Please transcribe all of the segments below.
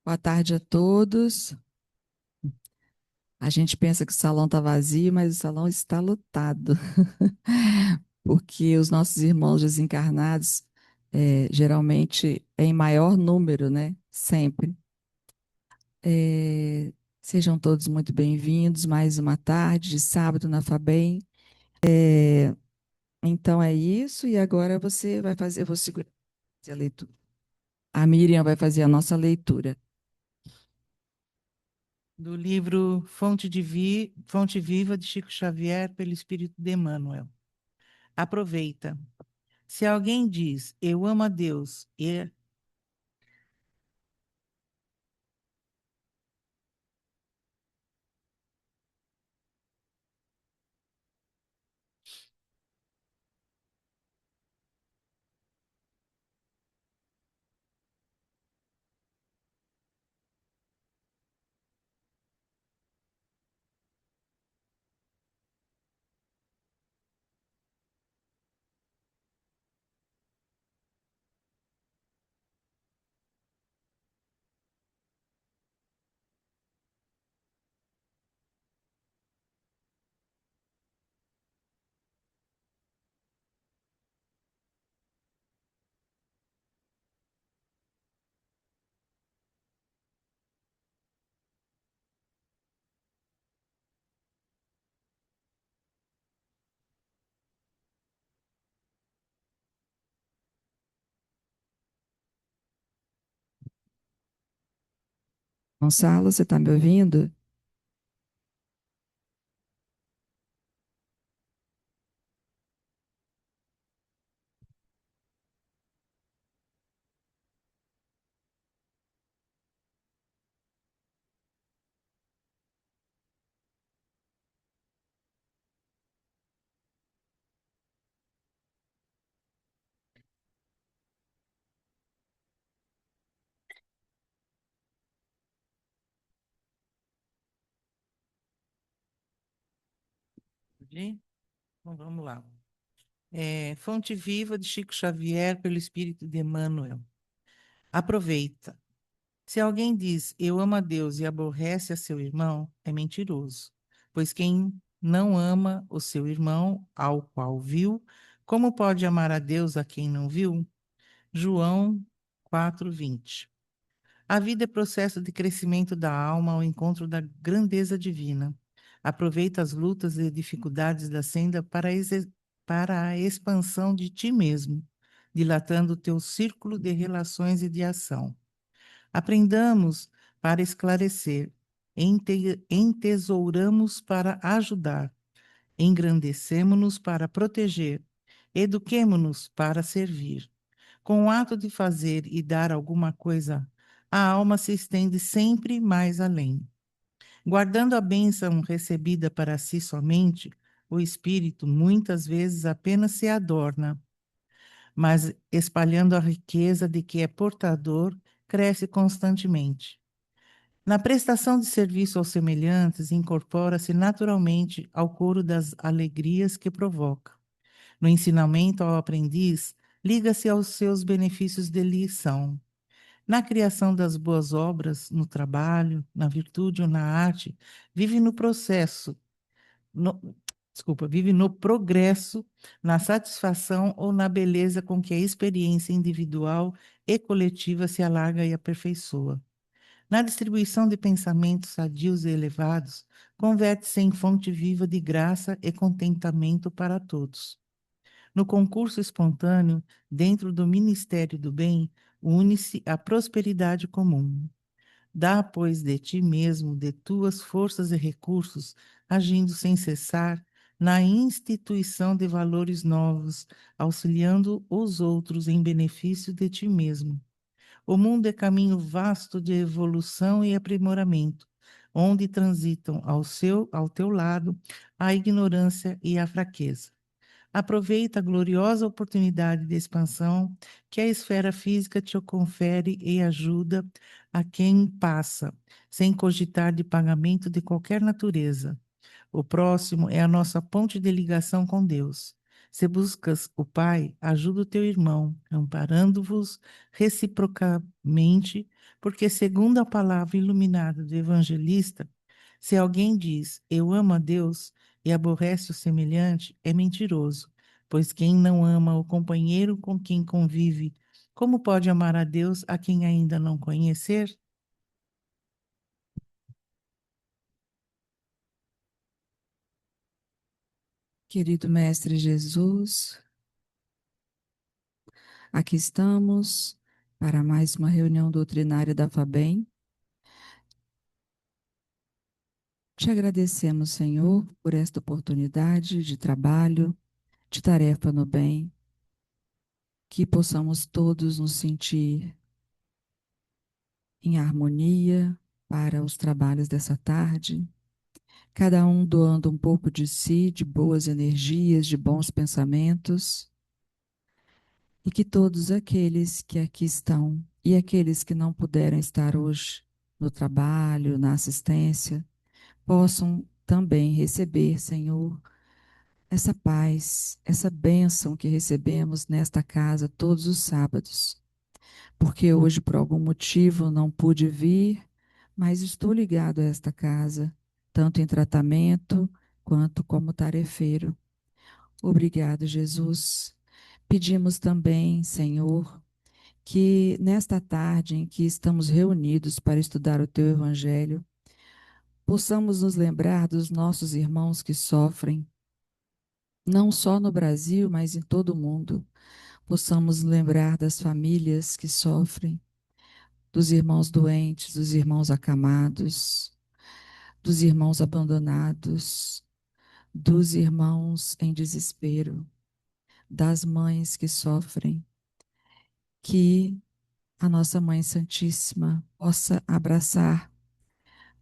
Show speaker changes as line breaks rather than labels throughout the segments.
Boa tarde a todos. A gente pensa que o salão está vazio, mas o salão está lotado, porque os nossos irmãos desencarnados, geralmente é em maior número, né? Sempre. Eh, Sejam todos muito bem-vindos. Mais uma tarde de sábado na FABEM. Então é isso, e agora você vai fazer, eu vou segurar a leitura. A Miriam vai fazer a nossa leitura.
Do livro Fonte Viva de Chico Xavier, pelo Espírito de Emmanuel. Aproveita. Se alguém diz, eu amo a Deus e
Gonçalo, você está me ouvindo?
Então, vamos lá. Fonte Viva de Chico Xavier, pelo Espírito de Emmanuel. Aproveita. Se alguém diz, eu amo a Deus e aborrece a seu irmão, é mentiroso. Pois quem não ama o seu irmão, ao qual viu, como pode amar a Deus a quem não viu? João 4:20. A vida é processo de crescimento da alma ao encontro da grandeza divina. Aproveita as lutas e dificuldades da senda para a expansão de ti mesmo, dilatando o teu círculo de relações e de ação. Aprendamos para esclarecer, entesouramos para ajudar, engrandecemo-nos para proteger, eduquemo-nos para servir. Com o ato de fazer e dar alguma coisa, a alma se estende sempre mais além. Guardando a bênção recebida para si somente, o espírito muitas vezes apenas se adorna, mas espalhando a riqueza de que é portador, cresce constantemente. Na prestação de serviço aos semelhantes, incorpora-se naturalmente ao coro das alegrias que provoca. No ensinamento ao aprendiz, liga-se aos seus benefícios de lição. Na criação das boas obras, no trabalho, na virtude ou na arte, vive no processo, no, vive no progresso, na satisfação ou na beleza com que a experiência individual e coletiva se alarga e aperfeiçoa. Na distribuição de pensamentos sadios e elevados, converte-se em fonte viva de graça e contentamento para todos. No concurso espontâneo, dentro do Ministério do Bem, une-se a prosperidade comum. Dá, pois, de ti mesmo, de tuas forças e recursos, agindo sem cessar, na instituição de valores novos, auxiliando os outros em benefício de ti mesmo. O mundo é caminho vasto de evolução e aprimoramento, onde transitam ao teu lado a ignorância e a fraqueza. Aproveita a gloriosa oportunidade de expansão que a esfera física te confere e ajuda a quem passa, sem cogitar de pagamento de qualquer natureza. O próximo é a nossa ponte de ligação com Deus. Se buscas o Pai, ajuda o teu irmão, amparando-vos reciprocamente, porque, segundo a palavra iluminada do evangelista, se alguém diz, eu amo a Deus, e aborrece o semelhante, é mentiroso, pois quem não ama o companheiro com quem convive, como pode amar a Deus a quem ainda não conhecer?
Querido Mestre Jesus, aqui estamos para mais uma reunião doutrinária da FABEM. Te agradecemos, Senhor, por esta oportunidade de trabalho, de tarefa no bem, que possamos todos nos sentir em harmonia para os trabalhos dessa tarde, cada um doando um pouco de si, de boas energias, de bons pensamentos, e que todos aqueles que aqui estão e aqueles que não puderam estar hoje no trabalho, na assistência, possam também receber, Senhor, essa paz, essa bênção que recebemos nesta casa todos os sábados. Porque hoje, por algum motivo, não pude vir, mas estou ligado a esta casa, tanto em tratamento quanto como tarefeiro. Obrigado, Jesus. Pedimos também, Senhor, que nesta tarde em que estamos reunidos para estudar o teu Evangelho, possamos nos lembrar dos nossos irmãos que sofrem, não só no Brasil, mas em todo o mundo. Possamos lembrar das famílias que sofrem, dos irmãos doentes, dos irmãos acamados, dos irmãos abandonados, dos irmãos em desespero, das mães que sofrem, que a nossa Mãe Santíssima possa abraçar,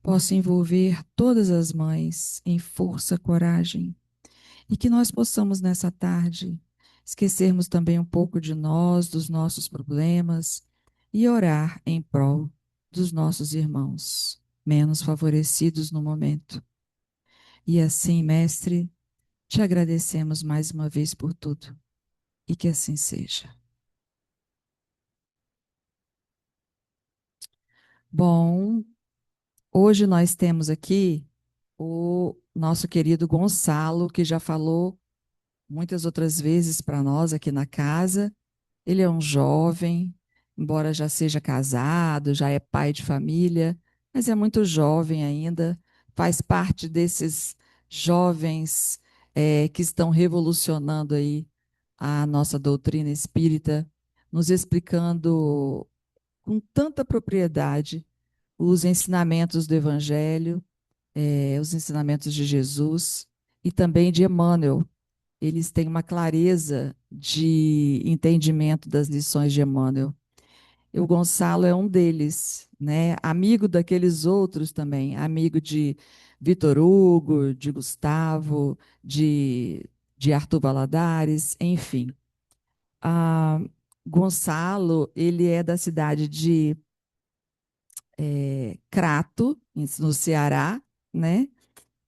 possa envolver todas as mães em força, coragem, e que nós possamos nessa tarde esquecermos também um pouco de nós, dos nossos problemas e orar em prol dos nossos irmãos menos favorecidos no momento. E assim, Mestre, te agradecemos mais uma vez por tudo e que assim seja. Bom, hoje nós temos aqui o nosso querido Gonçalo, que já falou muitas outras vezes para nós aqui na casa. Ele é um jovem, embora já seja casado, já é pai de família, mas é muito jovem ainda, faz parte desses jovens que estão revolucionando aí a nossa doutrina espírita, nos explicando com tanta propriedade os ensinamentos do Evangelho, os ensinamentos de Jesus e também de Emmanuel. Eles têm uma clareza de entendimento das lições de Emmanuel. E o Gonçalo é um deles, né? Amigo daqueles outros também, amigo de Vitor Hugo, de Gustavo, de Arthur Valadares, enfim. Ah, Gonçalo, ele é da cidade de Crato, no Ceará, né?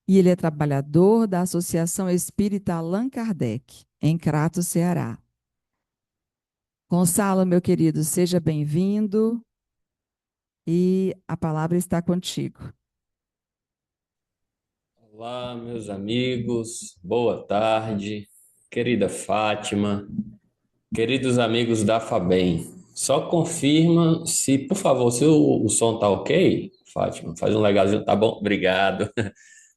E ele é trabalhador da Associação Espírita Allan Kardec, em Crato, Ceará. Gonçalo, meu querido, seja bem-vindo e a palavra está contigo.
Olá, meus amigos, boa tarde, querida Fátima, queridos amigos da Fabem. Só confirma se, por favor, se o som tá ok, Fátima, faz um legalzinho, tá bom? Obrigado.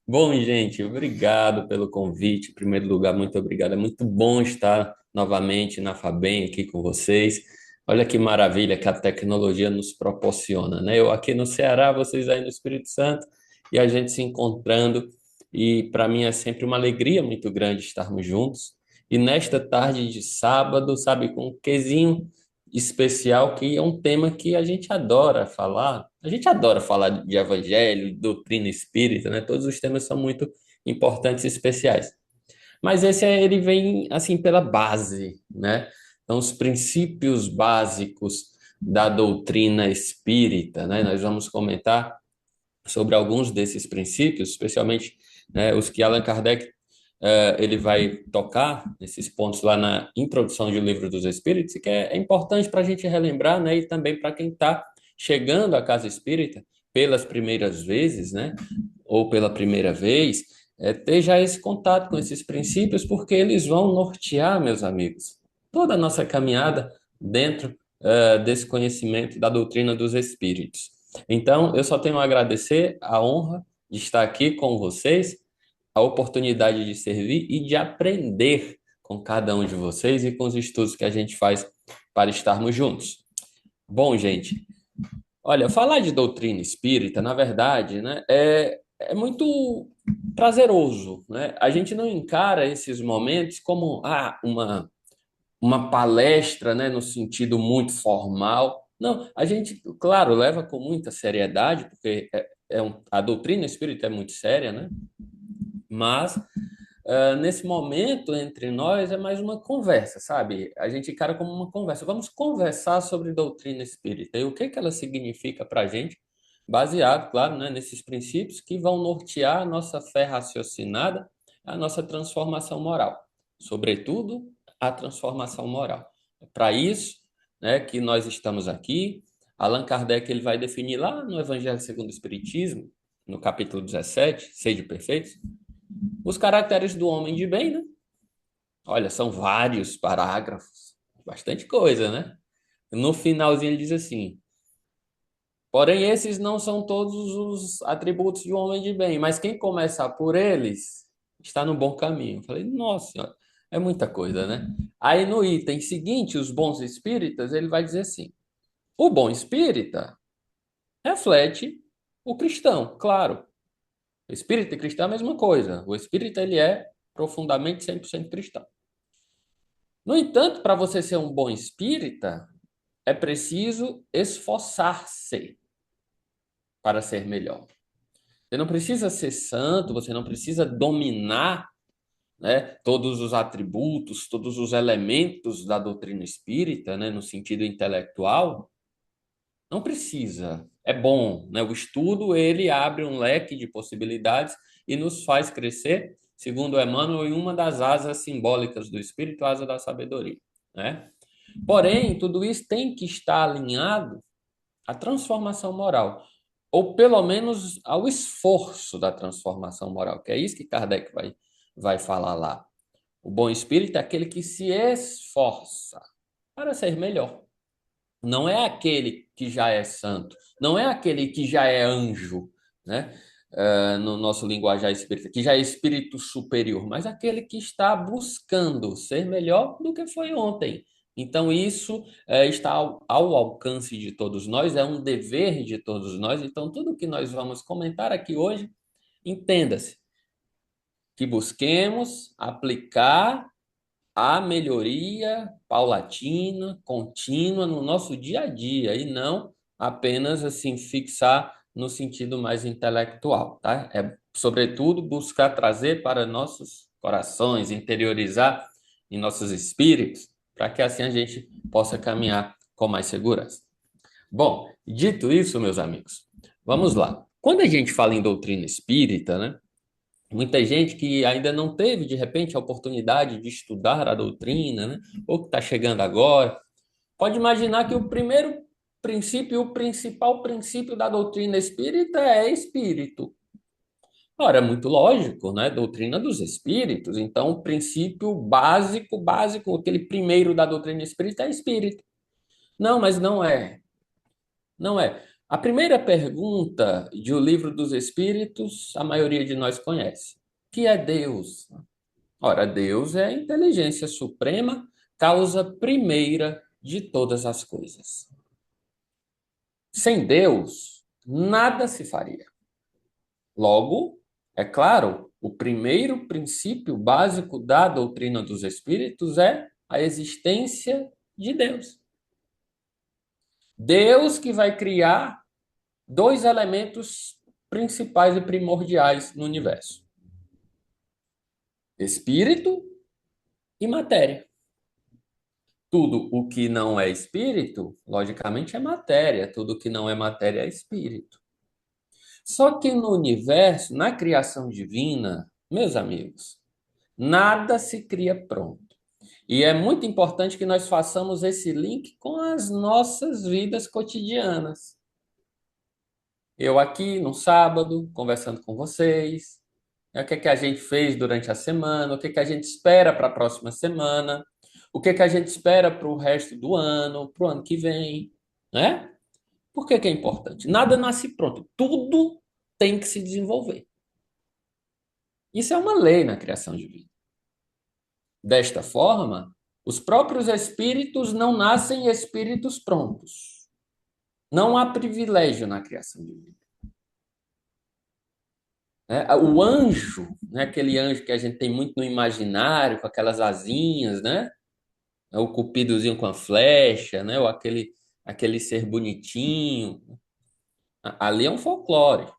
Bom, gente, obrigado pelo convite. Em primeiro lugar, muito obrigado. É muito bom estar novamente na Fabem aqui com vocês. Olha que maravilha que a tecnologia nos proporciona, né? Eu aqui no Ceará, vocês aí no Espírito Santo, e a gente se encontrando. E para mim é sempre uma alegria muito grande estarmos juntos. E nesta tarde de sábado, sabe, com um quezinho especial, que é um tema que a gente adora falar. A gente adora falar de evangelho, de doutrina espírita, né? Todos os temas são muito importantes e especiais. Mas ele vem assim pela base, né? Então, os princípios básicos da doutrina espírita, né? Nós vamos comentar sobre alguns desses princípios, especialmente, né, os que Allan Kardec ele vai tocar nesses pontos lá na introdução do Livro dos Espíritos, que é importante para a gente relembrar, né? E também para quem está chegando à casa espírita pelas primeiras vezes, né? Ou pela primeira vez, ter já esse contato com esses princípios, porque eles vão nortear, meus amigos, toda a nossa caminhada dentro desse conhecimento da doutrina dos espíritos. Então, eu só tenho a agradecer a honra de estar aqui com vocês, a oportunidade de servir e de aprender com cada um de vocês e com os estudos que a gente faz para estarmos juntos. Bom, gente, olha, falar de doutrina espírita, na verdade, né, é muito prazeroso, né? A gente não encara esses momentos como uma palestra, né, no sentido muito formal. Não, a gente, claro, leva com muita seriedade, porque a doutrina espírita é muito séria, né? Mas nesse momento entre nós é mais uma conversa, sabe? A gente encara como uma conversa. Vamos conversar sobre doutrina espírita e o que que ela significa para a gente, baseado, claro, né, nesses princípios que vão nortear a nossa fé raciocinada, a nossa transformação moral, sobretudo a transformação moral. É para isso, né, que nós estamos aqui. Allan Kardec ele vai definir lá no Evangelho segundo o Espiritismo, no capítulo 17, Sede Perfeitos, os caracteres do homem de bem, né? Olha, são vários parágrafos, bastante coisa, né? No finalzinho ele diz assim: porém, esses não são todos os atributos de um homem de bem, mas quem começar por eles está no bom caminho. Eu falei, nossa senhora, é muita coisa, né? Aí no item seguinte, os bons espíritas, ele vai dizer assim: o bom espírita reflete o cristão, claro. Espírita e cristão é a mesma coisa. O espírita, ele é profundamente 100% cristão. No entanto, para você ser um bom espírita, é preciso esforçar-se para ser melhor. Você não precisa ser santo, você não precisa dominar, né, todos os atributos, todos os elementos da doutrina espírita, né, no sentido intelectual. Não precisa. É bom, né? O estudo, ele abre um leque de possibilidades e nos faz crescer, segundo Emmanuel, em uma das asas simbólicas do espírito, a asa da sabedoria, né? Porém, tudo isso tem que estar alinhado à transformação moral, ou pelo menos ao esforço da transformação moral, que é isso que Kardec vai falar lá. O bom espírito é aquele que se esforça para ser melhor. Não é aquele que já é santo, não é aquele que já é anjo, né? No nosso linguajar espírita, que já é espírito superior, mas aquele que está buscando ser melhor do que foi ontem. Então, isso está ao alcance de todos nós, é um dever de todos nós. Então, tudo que nós vamos comentar aqui hoje, entenda-se que busquemos aplicar a melhoria paulatina, contínua no nosso dia a dia e não apenas assim fixar no sentido mais intelectual, tá? É, sobretudo, buscar trazer para nossos corações, interiorizar em nossos espíritos, para que assim a gente possa caminhar com mais segurança. Bom, dito isso, meus amigos, vamos lá. Quando a gente fala em doutrina espírita, né? Muita gente que ainda não teve, de repente, a oportunidade de estudar a doutrina, né? Ou que está chegando agora, pode imaginar que o primeiro princípio, o principal princípio da doutrina espírita é espírito. Ora, é muito lógico, né? Doutrina dos espíritos. Então, o princípio básico, aquele primeiro da doutrina espírita é espírito. Não, mas não é. Não é. A primeira pergunta de O Livro dos Espíritos, a maioria de nós conhece. O que é Deus? Ora, Deus é a inteligência suprema, causa primeira de todas as coisas. Sem Deus, nada se faria. Logo, é claro, o primeiro princípio básico da doutrina dos espíritos é a existência de Deus. Deus que vai criar dois elementos principais e primordiais no universo: espírito e matéria. Tudo o que não é espírito, logicamente, é matéria. Tudo o que não é matéria é espírito. Só que no universo, na criação divina, meus amigos, Nada se cria pronto. E é muito importante que nós façamos esse link com as nossas vidas cotidianas. Eu aqui no sábado, conversando com vocês, o que é que a gente fez durante a semana, o que é que a gente espera para a próxima semana, o que é que a gente espera para o resto do ano, para o ano que vem, né? Por que que é importante? Nada nasce pronto, tudo tem que se desenvolver. Isso é uma lei na criação de vida. Desta forma, os próprios espíritos não nascem espíritos prontos. Não há privilégio na criação de vida. O anjo, né, aquele anjo que a gente tem muito no imaginário, com aquelas asinhas, né? O cupidozinho com a flecha, né? Ou aquele ser bonitinho. Ali é um folclore.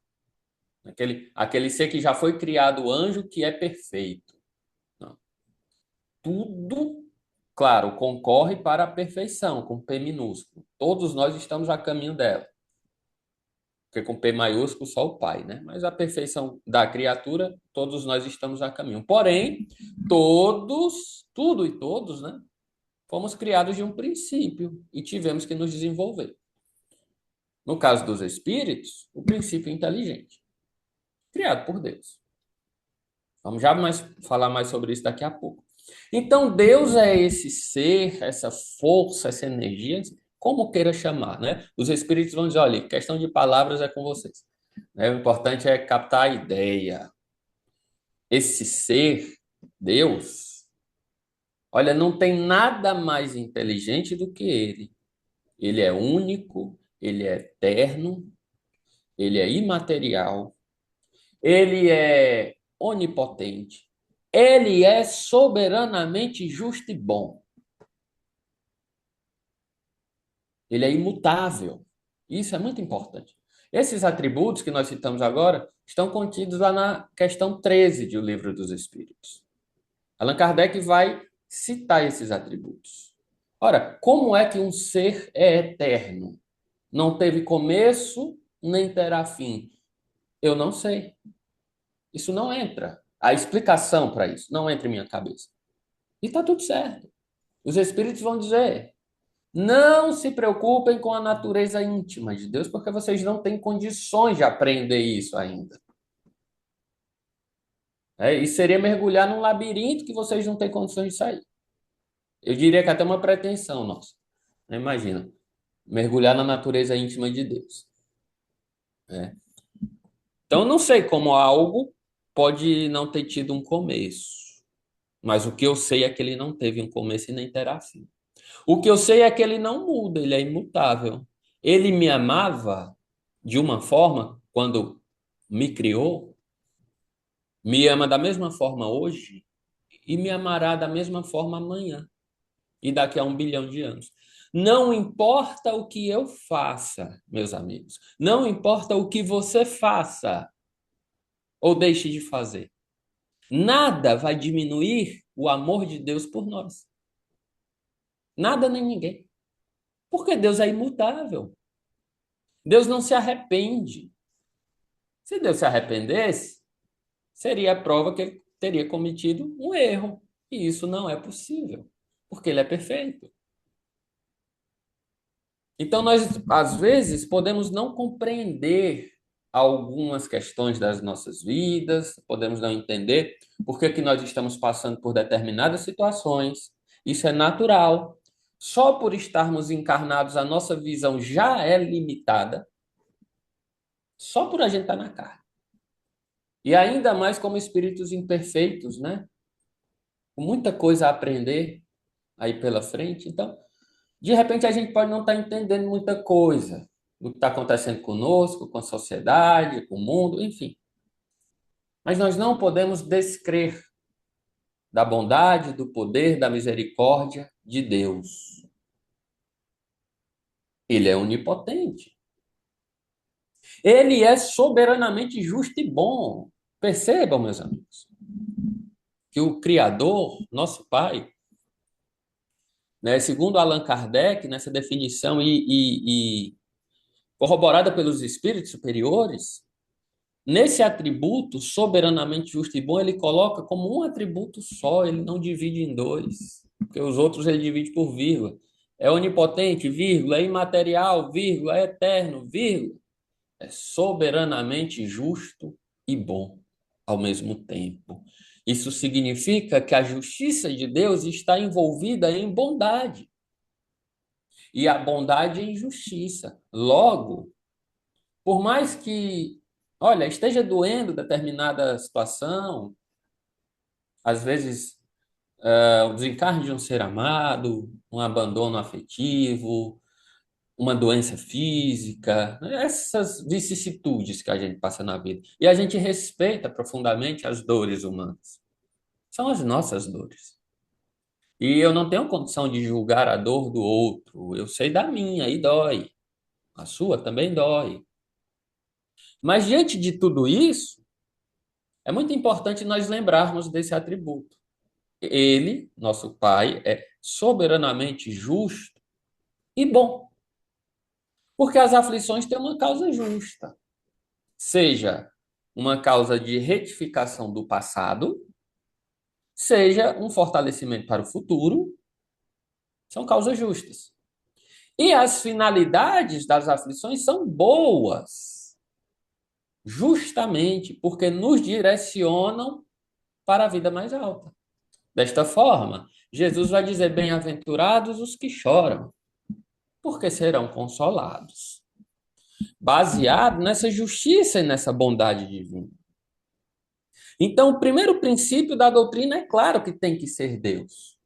Aquele ser que já foi criado anjo que é perfeito. Não. Tudo, claro, concorre para a perfeição, com P minúsculo. Todos nós estamos a caminho dela. Porque com P maiúsculo só o Pai, né? Mas a perfeição da criatura, todos nós estamos a caminho. Porém, todos, tudo e todos, né? Fomos criados de um princípio e tivemos que nos desenvolver. No caso dos espíritos, o princípio inteligente, criado por Deus. Vamos já falar mais sobre isso daqui a pouco. Então, Deus é esse ser, essa força, essa energia, como queira chamar, né? Os espíritos vão dizer, olha, questão de palavras é com vocês. O importante é captar a ideia. Esse ser, Deus, olha, não tem nada mais inteligente do que ele. Ele é único, ele é eterno, ele é imaterial, ele é onipotente, ele é soberanamente justo e bom. Ele é imutável. Isso é muito importante. Esses atributos que nós citamos agora estão contidos lá na questão 13 do Livro dos Espíritos. Allan Kardec vai citar esses atributos. Ora, como é que um ser é eterno? Não teve começo, nem terá fim. Eu não sei. Isso não entra. A explicação para isso não entra em minha cabeça. E está tudo certo. Os espíritos vão dizer: não se preocupem com a natureza íntima de Deus, porque vocês não têm condições de aprender isso ainda. E seria mergulhar num labirinto que vocês não têm condições de sair. Eu diria que até uma pretensão nossa. Imagina, mergulhar na natureza íntima de Deus. Então, eu não sei como algo pode não ter tido um começo, mas o que eu sei é que ele não teve um começo e nem terá fim. O que eu sei é que ele não muda, ele é imutável. Ele me amava de uma forma quando me criou, me ama da mesma forma hoje e me amará da mesma forma amanhã e daqui a 1 bilhão de anos. Não importa o que eu faça, meus amigos. Não importa o que você faça ou deixe de fazer. Nada vai diminuir o amor de Deus por nós. Nada nem ninguém. Porque Deus é imutável. Deus não se arrepende. Se Deus se arrependesse, seria a prova que ele teria cometido um erro. E isso não é possível, porque ele é perfeito. Então, nós, às vezes, podemos não compreender algumas questões das nossas vidas, podemos não entender por que nós estamos passando por determinadas situações. Isso é natural. Só por estarmos encarnados, a nossa visão já é limitada, só por a gente estar na carne. E ainda mais como espíritos imperfeitos, né? Com muita coisa a aprender aí pela frente. Então, de repente, a gente pode não estar entendendo muita coisa do que está acontecendo conosco, com a sociedade, com o mundo, enfim. Mas nós não podemos descrer da bondade, do poder, da misericórdia de Deus. Ele é onipotente. Ele é soberanamente justo e bom. Percebam, meus amigos, que o Criador, nosso Pai, né, segundo Allan Kardec, nessa definição e corroborada pelos espíritos superiores, Nesse atributo, soberanamente justo e bom, ele coloca como um atributo só, ele não divide em dois, porque os outros ele divide por vírgula. É onipotente, vírgula, é imaterial, vírgula, é eterno, vírgula. É soberanamente justo e bom ao mesmo tempo. Isso significa que a justiça de Deus está envolvida em bondade, e a bondade em justiça. Logo, por mais que, olha, esteja doendo determinada situação, às vezes o desencarne de um ser amado, um abandono afetivo, uma doença física, né? Essas vicissitudes que a gente passa na vida. E a gente respeita profundamente as dores humanas. São as nossas dores. E eu não tenho condição de julgar a dor do outro. Eu sei da minha, e dói. A sua também dói. Mas diante de tudo isso, é muito importante nós lembrarmos desse atributo. Ele, nosso Pai, é soberanamente justo e bom, porque as aflições têm uma causa justa, seja uma causa de retificação do passado, seja um fortalecimento para o futuro, são causas justas. E as finalidades das aflições são boas, justamente porque nos direcionam para a vida mais alta. Desta forma, Jesus vai dizer: bem-aventurados os que choram, porque serão consolados. Baseado nessa justiça e nessa bondade divina. Então, o primeiro princípio da doutrina é claro que tem que ser Deus.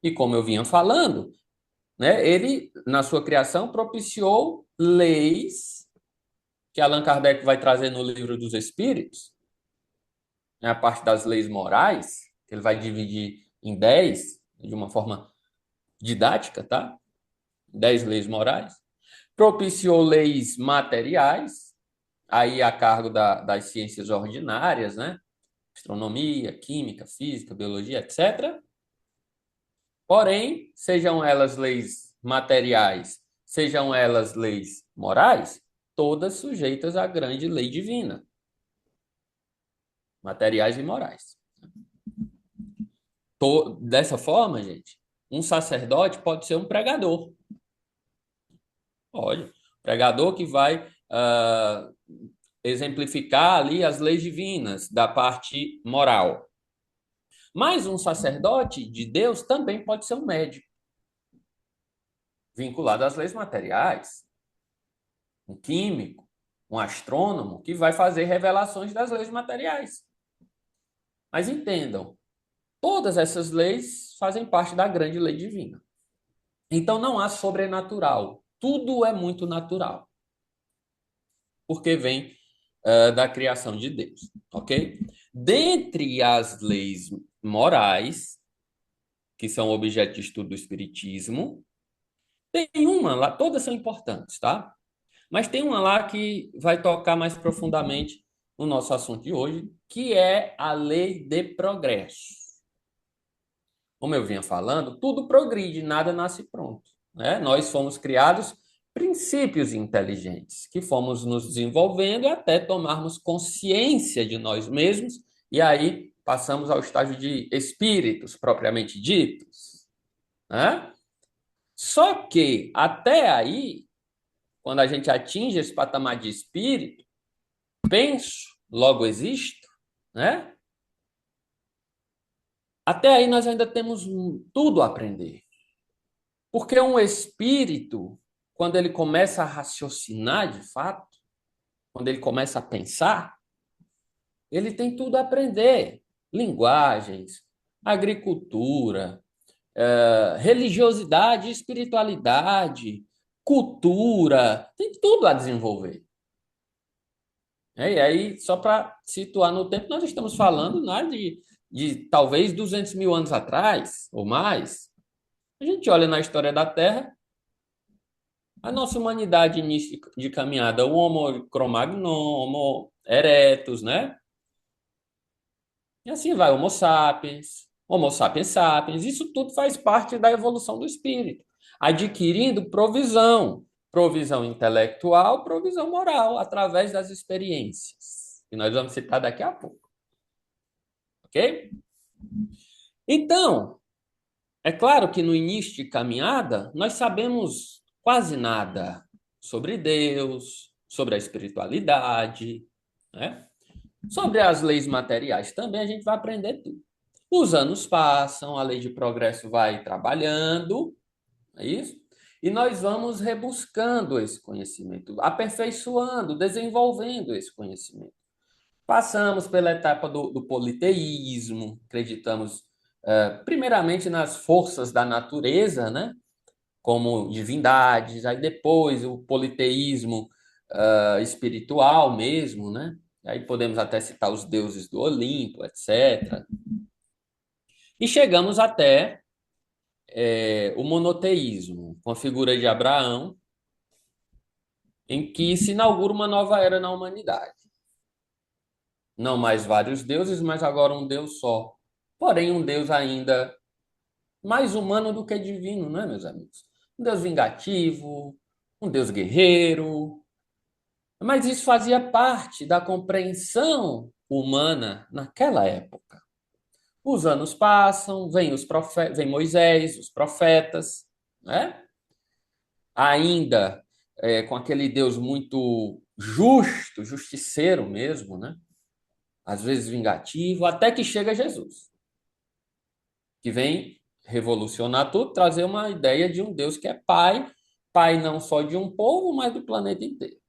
E como eu vinha falando, né, ele, na sua criação, propiciou leis que Allan Kardec vai trazer no Livro dos Espíritos, né, a parte das leis morais, que ele vai dividir em 10, de uma forma didática, tá? 10 leis morais. Propiciou leis materiais, aí a cargo das ciências ordinárias, né? Astronomia, química, física, biologia, etc. Porém, sejam elas leis materiais, sejam elas leis morais, todas sujeitas à grande lei divina, materiais e morais. Dessa forma, gente, um sacerdote pode ser um pregador. Pode. Pregador que vai exemplificar ali as leis divinas da parte moral. Mas um sacerdote de Deus também pode ser um médico, vinculado às leis materiais, um químico, um astrônomo, que vai fazer revelações das leis materiais. Mas entendam, todas essas leis fazem parte da grande lei divina. Então não há sobrenatural. Tudo é muito natural. Porque vem da criação de Deus, ok? Dentre as leis morais, que são objeto de estudo do Espiritismo, tem uma lá, todas são importantes, tá? Mas tem uma lá que vai tocar mais profundamente no nosso assunto de hoje, que é a lei de progresso. Como eu vinha falando, tudo progride, nada nasce pronto, né? Nós fomos criados princípios inteligentes, que fomos nos desenvolvendo até tomarmos consciência de nós mesmos, e aí passamos ao estágio de espíritos, propriamente ditos, né? Só que, até aí, quando a gente atinge esse patamar de espírito, penso, logo existo, né? Até aí nós ainda temos tudo a aprender. Porque um espírito, quando ele começa a raciocinar de fato, quando ele começa a pensar, ele tem tudo a aprender. Linguagens, agricultura, religiosidade, espiritualidade, cultura, tem tudo a desenvolver. E aí, só para situar no tempo, nós estamos falando, né, de talvez 200 mil anos atrás, ou mais. A gente olha na história da Terra, a nossa humanidade início de caminhada, o Homo Cro-Magnon, Homo erectus, né? E assim vai, Homo sapiens sapiens, isso tudo faz parte da evolução do espírito, adquirindo provisão intelectual, provisão moral, através das experiências. que nós vamos citar daqui a pouco. Ok? Então, é claro que no início de caminhada, nós sabemos quase nada sobre Deus, sobre a espiritualidade, né? Sobre as leis materiais também a gente vai aprender tudo. Os anos passam, a lei de progresso vai trabalhando, é isso? E nós vamos rebuscando esse conhecimento, aperfeiçoando, desenvolvendo esse conhecimento. Passamos pela etapa do politeísmo, acreditamos primeiramente nas forças da natureza, né? Como divindades, aí depois o politeísmo espiritual mesmo, né? Aí podemos até citar os deuses do Olimpo, etc. E chegamos até o monoteísmo, com a figura de Abraão, em que se inaugura uma nova era na humanidade. Não mais vários deuses, mas agora um Deus só. Porém, um Deus ainda mais humano do que divino, não é, meus amigos? Um Deus vingativo, um Deus guerreiro. Mas isso fazia parte da compreensão humana naquela época. Os anos passam, vem Moisés, os profetas, né? Ainda com aquele Deus muito justo, justiceiro mesmo, né? Às vezes vingativo, até que chega Jesus, que vem revolucionar tudo, trazer uma ideia de um Deus que é pai, pai não só de um povo, mas do planeta inteiro.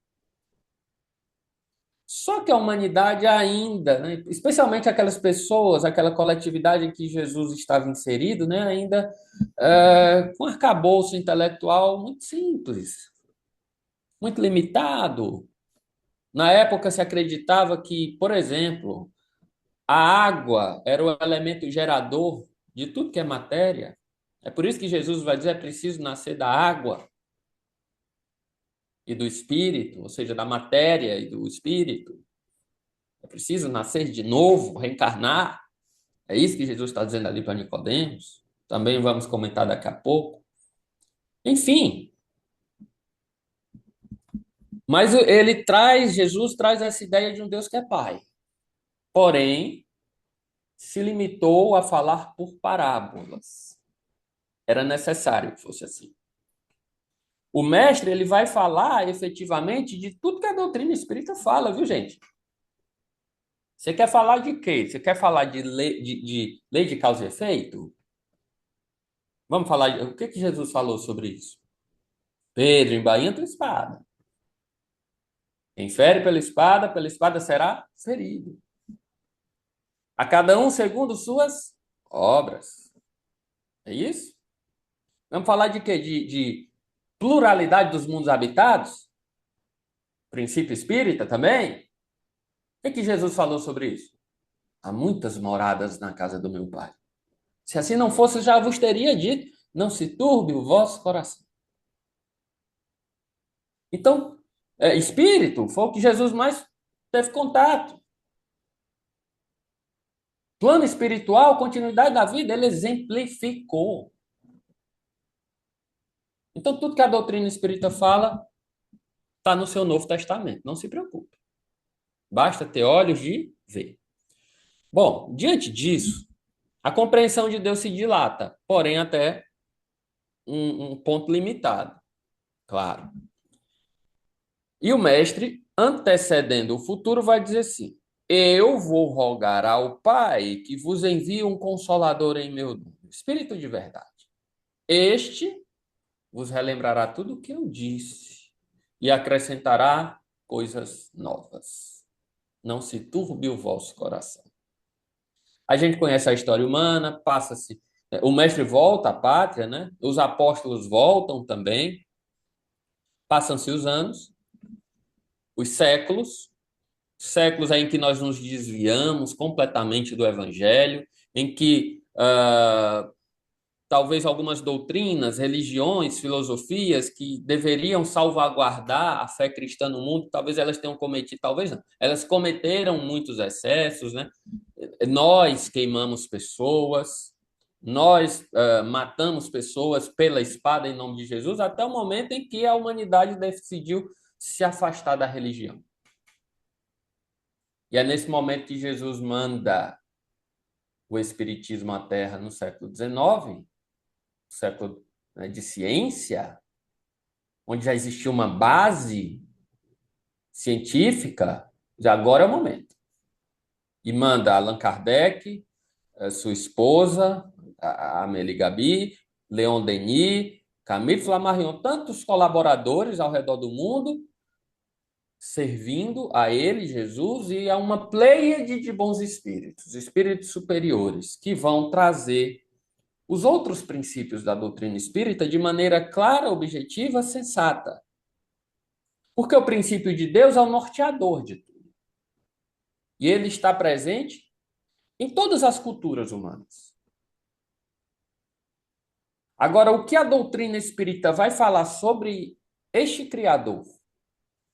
Só que a humanidade ainda, né, especialmente aquelas pessoas, aquela coletividade em que Jesus estava inserido, né, ainda com um arcabouço intelectual muito simples, muito limitado. Na época se acreditava que, por exemplo, a água era o elemento gerador de tudo que é matéria. É por isso que Jesus vai dizer: é preciso nascer da água e do espírito, ou seja, da matéria e do espírito. É preciso nascer de novo, reencarnar. É isso que Jesus está dizendo ali para Nicodemos. Também vamos comentar daqui a pouco. Enfim, mas Jesus traz essa ideia de um Deus que é Pai. Porém, se limitou a falar por parábolas. Era necessário que fosse assim. O mestre ele vai falar efetivamente de tudo que a doutrina espírita fala, viu, gente? Você quer falar de quê? Você quer falar de lei de causa e efeito? Vamos falar o que Jesus falou sobre isso? Pedro, embainha tua espada. Quem fere pela espada será ferido. A cada um segundo suas obras. É isso? Vamos falar de quê? De pluralidade dos mundos habitados? Princípio espírita também? O que Jesus falou sobre isso? Há muitas moradas na casa do meu pai. Se assim não fosse, já vos teria dito, não se turbe o vosso coração. Então, espírito foi o que Jesus mais teve contato. Plano espiritual, continuidade da vida, ele exemplificou. Então, tudo que a doutrina espírita fala está no seu Novo Testamento. Não se preocupe. Basta ter olhos de ver. Bom, diante disso, a compreensão de Deus se dilata, porém até um ponto limitado, claro. E o mestre, antecedendo o futuro, vai dizer assim: eu vou rogar ao Pai que vos envie um consolador em meu nome, Espírito de verdade. Este vos relembrará tudo o que eu disse e acrescentará coisas novas. Não se turbe o vosso coração. A gente conhece a história humana, passa-se. O mestre volta à pátria, né? Os apóstolos voltam também. Passam-se os anos, os séculos, séculos em que nós nos desviamos completamente do evangelho, em que talvez algumas doutrinas, religiões, filosofias que deveriam salvaguardar a fé cristã no mundo, talvez elas tenham cometido, talvez não, elas cometeram muitos excessos, né? Nós queimamos pessoas, nós matamos pessoas pela espada em nome de Jesus, até o momento em que a humanidade decidiu se afastar da religião. E é nesse momento que Jesus manda o Espiritismo à Terra no século XIX, século, né, de ciência, onde já existia uma base científica, já agora é o momento. E manda Allan Kardec, sua esposa, a Amélie Gabi, Leon Denis, Camille Flammarion, tantos colaboradores ao redor do mundo, servindo a ele, Jesus, e a uma pleiade de bons espíritos, espíritos superiores, que vão trazer os outros princípios da doutrina espírita de maneira clara, objetiva, sensata. Porque o princípio de Deus é o norteador de tudo. E ele está presente em todas as culturas humanas. Agora, o que a doutrina espírita vai falar sobre este Criador?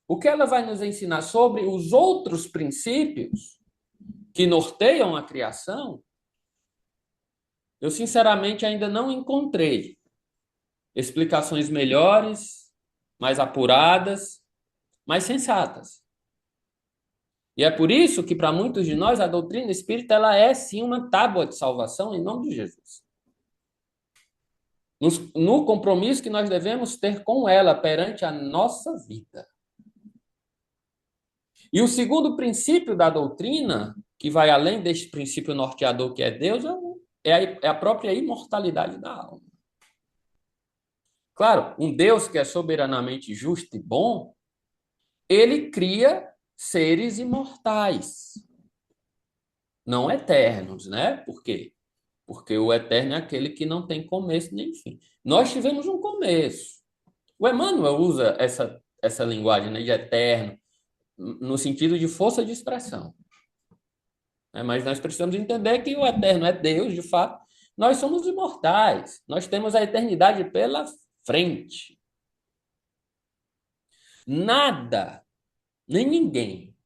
O que ela vai nos ensinar sobre os outros princípios que norteiam a criação? Eu, sinceramente, ainda não encontrei explicações melhores, mais apuradas, mais sensatas. E é por isso que, para muitos de nós, a doutrina espírita ela é, sim, uma tábua de salvação em nome de Jesus. No compromisso que nós devemos ter com ela perante a nossa vida. E o segundo princípio da doutrina, que vai além deste princípio norteador que é Deus, é a própria imortalidade da alma. Claro, um Deus que é soberanamente justo e bom, ele cria seres imortais, não eternos, né? Por quê? Porque o eterno é aquele que não tem começo nem fim. Nós tivemos um começo. O Emmanuel usa essa linguagem, né, de eterno, no sentido de força de expressão. Mas nós precisamos entender que o eterno é Deus, de fato. Nós somos imortais. Nós temos a eternidade pela frente. Nada, nem ninguém,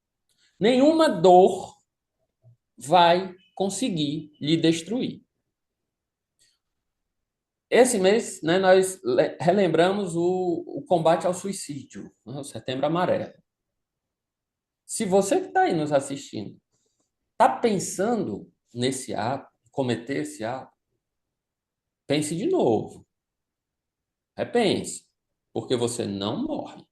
nenhuma dor vai conseguir lhe destruir. Esse mês, né, nós relembramos o combate ao suicídio, né, o Setembro Amarelo. Se você que está aí nos assistindo está pensando nesse ato, cometer esse ato, pense de novo. Repense, porque você não morre.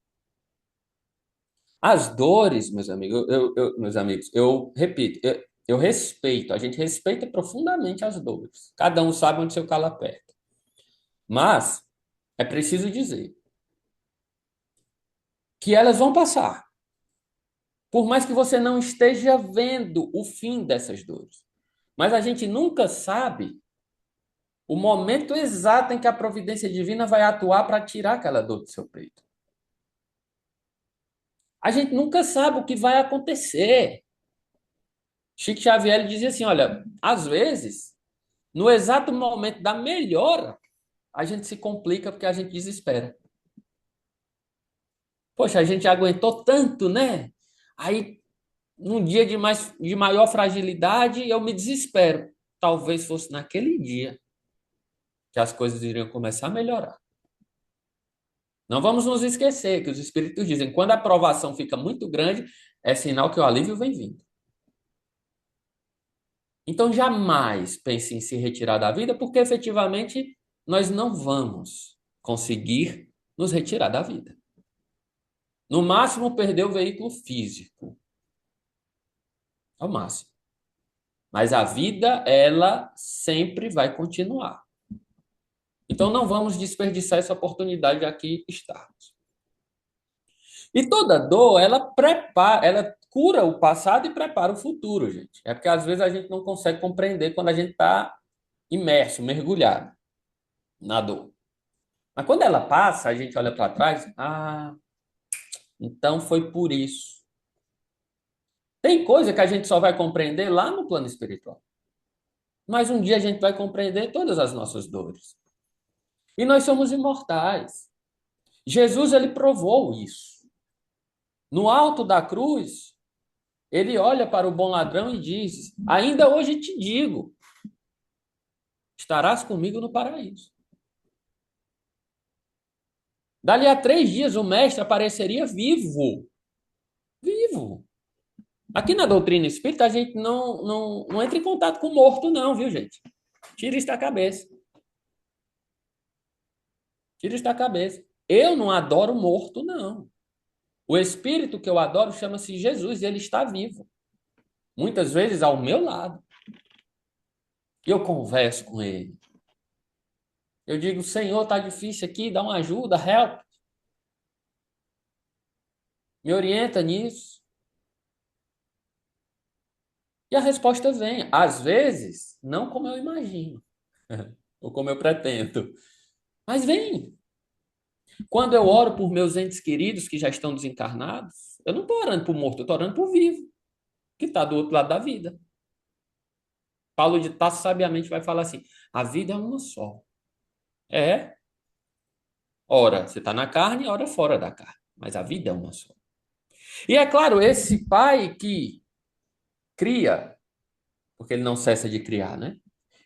As dores, meus amigos, eu repito, eu respeito, a gente respeita profundamente as dores. Cada um sabe onde seu calo aperta. Mas é preciso dizer que elas vão passar. Por mais que você não esteja vendo o fim dessas dores. Mas a gente nunca sabe o momento exato em que a providência divina vai atuar para tirar aquela dor do seu peito. A gente nunca sabe o que vai acontecer. Chico Xavier dizia assim, olha, às vezes, no exato momento da melhora, a gente se complica porque a gente desespera. Poxa, a gente aguentou tanto, né? Aí, num dia de maior fragilidade, eu me desespero. Talvez fosse naquele dia que as coisas iriam começar a melhorar. Não vamos nos esquecer que os espíritos dizem, quando a provação fica muito grande, é sinal que o alívio vem vindo. Então, jamais pense em se retirar da vida, porque efetivamente nós não vamos conseguir nos retirar da vida. No máximo, perder o veículo físico. Ao máximo. Mas a vida, ela sempre vai continuar. Então, não vamos desperdiçar essa oportunidade de aqui estarmos. E toda dor, ela cura o passado e prepara o futuro, gente. É porque às vezes a gente não consegue compreender quando a gente está imerso, mergulhado na dor. Mas quando ela passa, a gente olha para trás, então foi por isso. Tem coisa que a gente só vai compreender lá no plano espiritual. Mas um dia a gente vai compreender todas as nossas dores. E nós somos imortais. Jesus, ele provou isso. No alto da cruz, ele olha para o bom ladrão e diz, ainda hoje te digo, estarás comigo no paraíso. Dali a 3 dias, o mestre apareceria vivo. Vivo. Aqui na doutrina espírita, a gente não entra em contato com o morto, não, viu, gente? Tira isso da cabeça. Tira isso da cabeça. Eu não adoro morto, não. O espírito que eu adoro chama-se Jesus e ele está vivo. Muitas vezes ao meu lado. E eu converso com ele. Eu digo, Senhor, tá difícil aqui, dá uma ajuda, help. Me orienta nisso. E a resposta vem. Às vezes, não como eu imagino, ou como eu pretendo, mas vem. Quando eu oro por meus entes queridos que já estão desencarnados, eu não estou orando por morto, eu estou orando por vivo, que está do outro lado da vida. Paulo de Tarso sabiamente vai falar assim: a vida é uma só. É, ora você está na carne, ora fora da carne. Mas a vida é uma só. E é claro, esse pai que cria, porque ele não cessa de criar, né?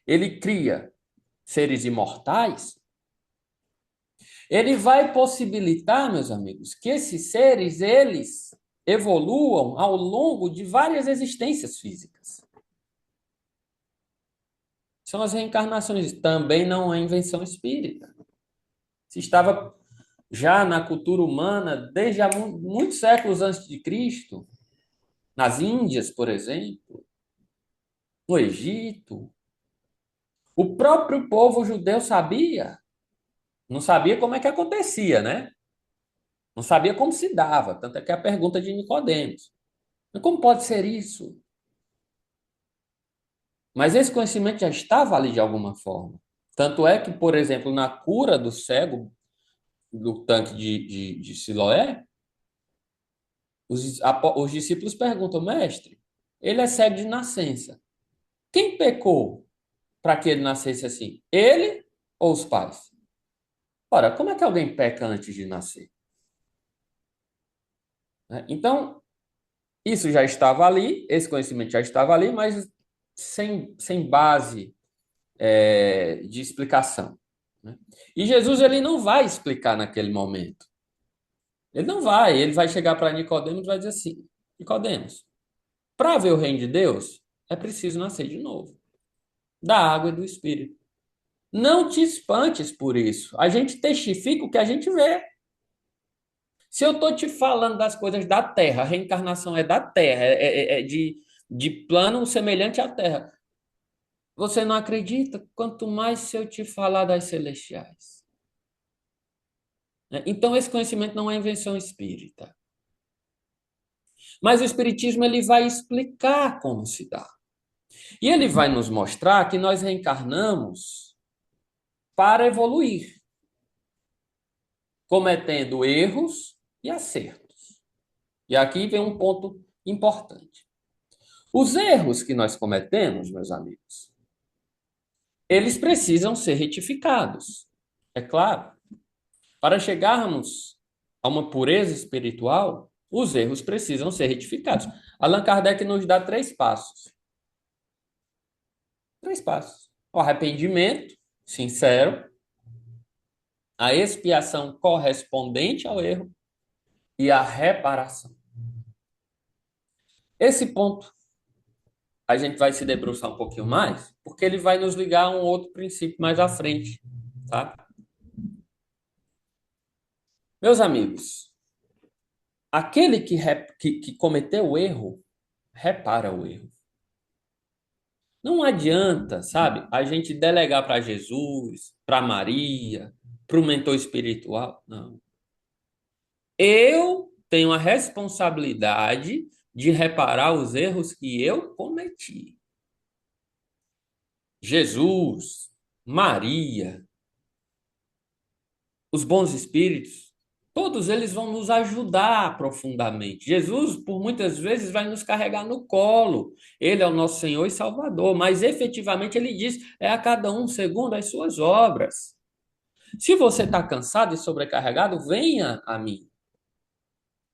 Ele cria seres imortais, ele vai possibilitar, meus amigos, que esses seres, eles evoluam ao longo de várias existências físicas. São as reencarnações. Também não é invenção espírita. Se estava já na cultura humana desde há muitos séculos antes de Cristo, nas Índias, por exemplo, no Egito. O próprio povo judeu sabia, não sabia como é que acontecia, né? Não sabia como se dava, tanto é que é a pergunta de Nicodemos. Mas como pode ser isso? Mas esse conhecimento já estava ali de alguma forma. Tanto é que, por exemplo, na cura do cego do tanque de Siloé, os discípulos perguntam, mestre, ele é cego de nascença. Quem pecou para que ele nascesse assim? Ele ou os pais? Ora, como é que alguém peca antes de nascer? Né? Então, isso já estava ali, esse conhecimento já estava ali, mas sem base de explicação. Né? E Jesus ele não vai explicar naquele momento. Ele vai chegar para Nicodemos e vai dizer assim: Nicodemos, para ver o reino de Deus, é preciso nascer de novo, da água e do Espírito. Não te espantes por isso. A gente testifica o que a gente vê. Se eu estou te falando das coisas da Terra, a reencarnação é da Terra, é de plano semelhante à Terra. Você não acredita? Quanto mais se eu te falar das celestiais. Né? Então, esse conhecimento não é invenção espírita. Mas o Espiritismo ele vai explicar como se dá. E ele vai nos mostrar que nós reencarnamos para evoluir, cometendo erros e acertos. E aqui vem um ponto importante. Os erros que nós cometemos, meus amigos, eles precisam ser retificados. É claro. Para chegarmos a uma pureza espiritual, os erros precisam ser retificados. Allan Kardec nos dá 3 passos. 3 passos. O arrependimento sincero, a expiação correspondente ao erro e a reparação. Esse ponto a gente vai se debruçar um pouquinho mais, porque ele vai nos ligar a um outro princípio mais à frente, tá? Meus amigos, aquele que cometeu o erro, repara o erro. Não adianta, sabe, a gente delegar para Jesus, para Maria, para o mentor espiritual. Não. Eu tenho a responsabilidade de reparar os erros que eu cometi. Jesus, Maria, os bons espíritos, todos eles vão nos ajudar profundamente. Jesus, por muitas vezes, vai nos carregar no colo. Ele é o nosso Senhor e Salvador, mas efetivamente ele diz: é a cada um segundo as suas obras. Se você está cansado e sobrecarregado, venha a mim.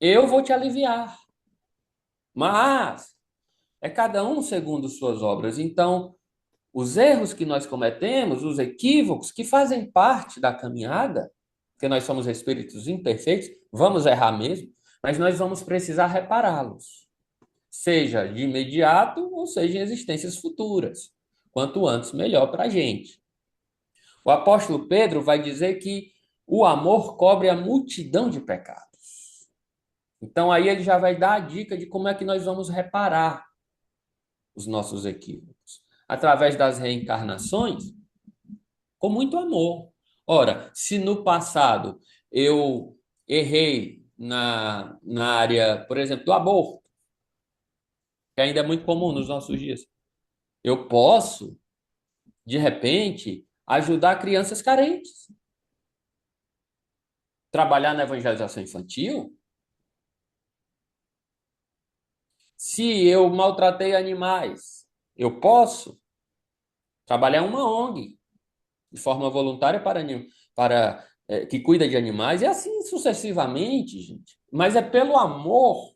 Eu vou te aliviar. Mas é cada um segundo suas obras. Então, os erros que nós cometemos, os equívocos que fazem parte da caminhada, porque nós somos espíritos imperfeitos, vamos errar mesmo, mas nós vamos precisar repará-los. seja de imediato ou seja em existências futuras. Quanto antes, melhor para a gente. O apóstolo Pedro vai dizer que o amor cobre a multidão de pecados. Então aí ele já vai dar a dica de como é que nós vamos reparar os nossos equívocos. Através das reencarnações, com muito amor. Ora, se no passado eu errei na área, por exemplo, do aborto, que ainda é muito comum nos nossos dias, eu posso, de repente, ajudar crianças carentes. Trabalhar na evangelização infantil. Se eu maltratei animais, eu posso trabalhar em uma ONG de forma voluntária para que cuida de animais e assim sucessivamente, gente. Mas é pelo amor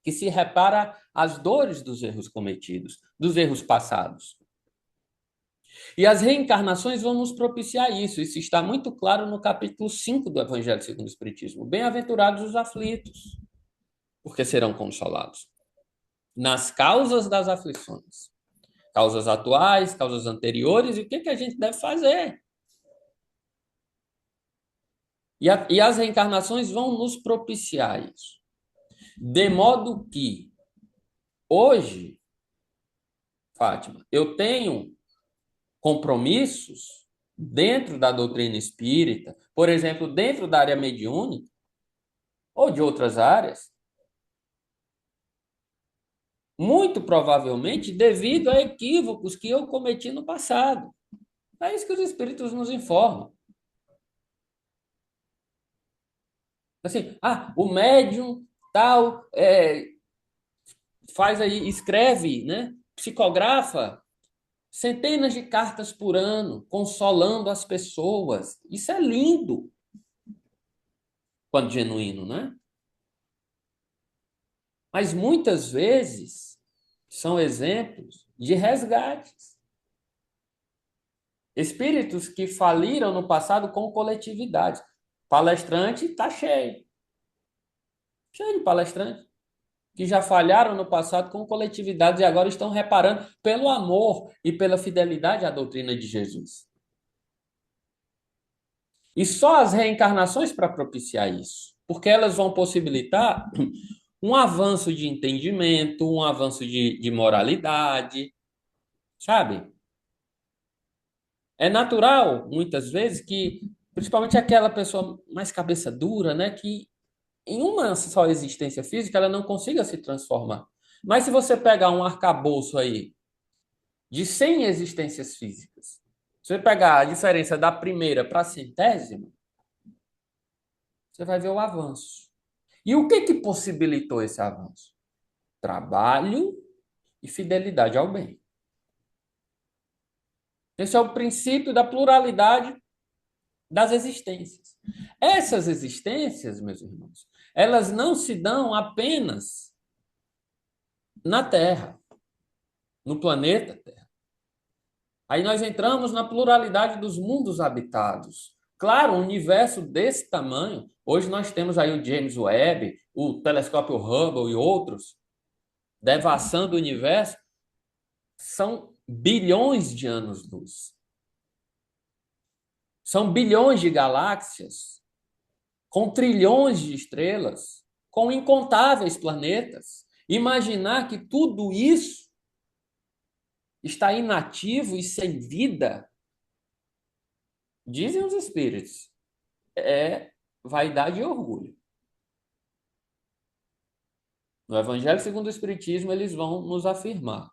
que se repara as dores dos erros cometidos, dos erros passados. E as reencarnações vão nos propiciar isso. Isso está muito claro no capítulo 5 do Evangelho segundo o Espiritismo. Bem-aventurados os aflitos, porque serão consolados. Nas causas das aflições. Causas atuais, causas anteriores, e o que a gente deve fazer? E as reencarnações vão nos propiciar isso. De modo que, hoje, Fátima, eu tenho compromissos dentro da doutrina espírita, por exemplo, dentro da área mediúnica, ou de outras áreas, muito provavelmente devido a equívocos que eu cometi no passado. É isso que os espíritos nos informam. Assim, o médium tal faz aí, escreve, né? Psicografa centenas de cartas por ano, consolando as pessoas. Isso é lindo, quando genuíno, né? Mas muitas vezes são exemplos de resgates. Espíritos que faliram no passado com coletividade. Palestrante está cheio. Cheio de palestrantes que já falharam no passado com coletividades e agora estão reparando pelo amor e pela fidelidade à doutrina de Jesus. E só as reencarnações para propiciar isso, porque elas vão possibilitar um avanço de entendimento, um avanço de moralidade, sabe? É natural, muitas vezes, que, principalmente aquela pessoa mais cabeça dura, né, que em uma só existência física ela não consiga se transformar. Mas se você pegar um arcabouço aí de 100 existências físicas, se você pegar a diferença da primeira para a centésima, você vai ver o avanço. E o que possibilitou esse avanço? Trabalho e fidelidade ao bem. Esse é o princípio da pluralidade das existências. Essas existências, meus irmãos, elas não se dão apenas na Terra, no planeta Terra. Aí nós entramos na pluralidade dos mundos habitados. Claro, um universo desse tamanho, hoje nós temos aí o James Webb, o telescópio Hubble e outros, devassando o universo, são bilhões de anos-luz. São bilhões de galáxias, com trilhões de estrelas, com incontáveis planetas. Imaginar que tudo isso está inativo e sem vida, dizem os espíritos, é vaidade e orgulho. No Evangelho segundo o Espiritismo, eles vão nos afirmar.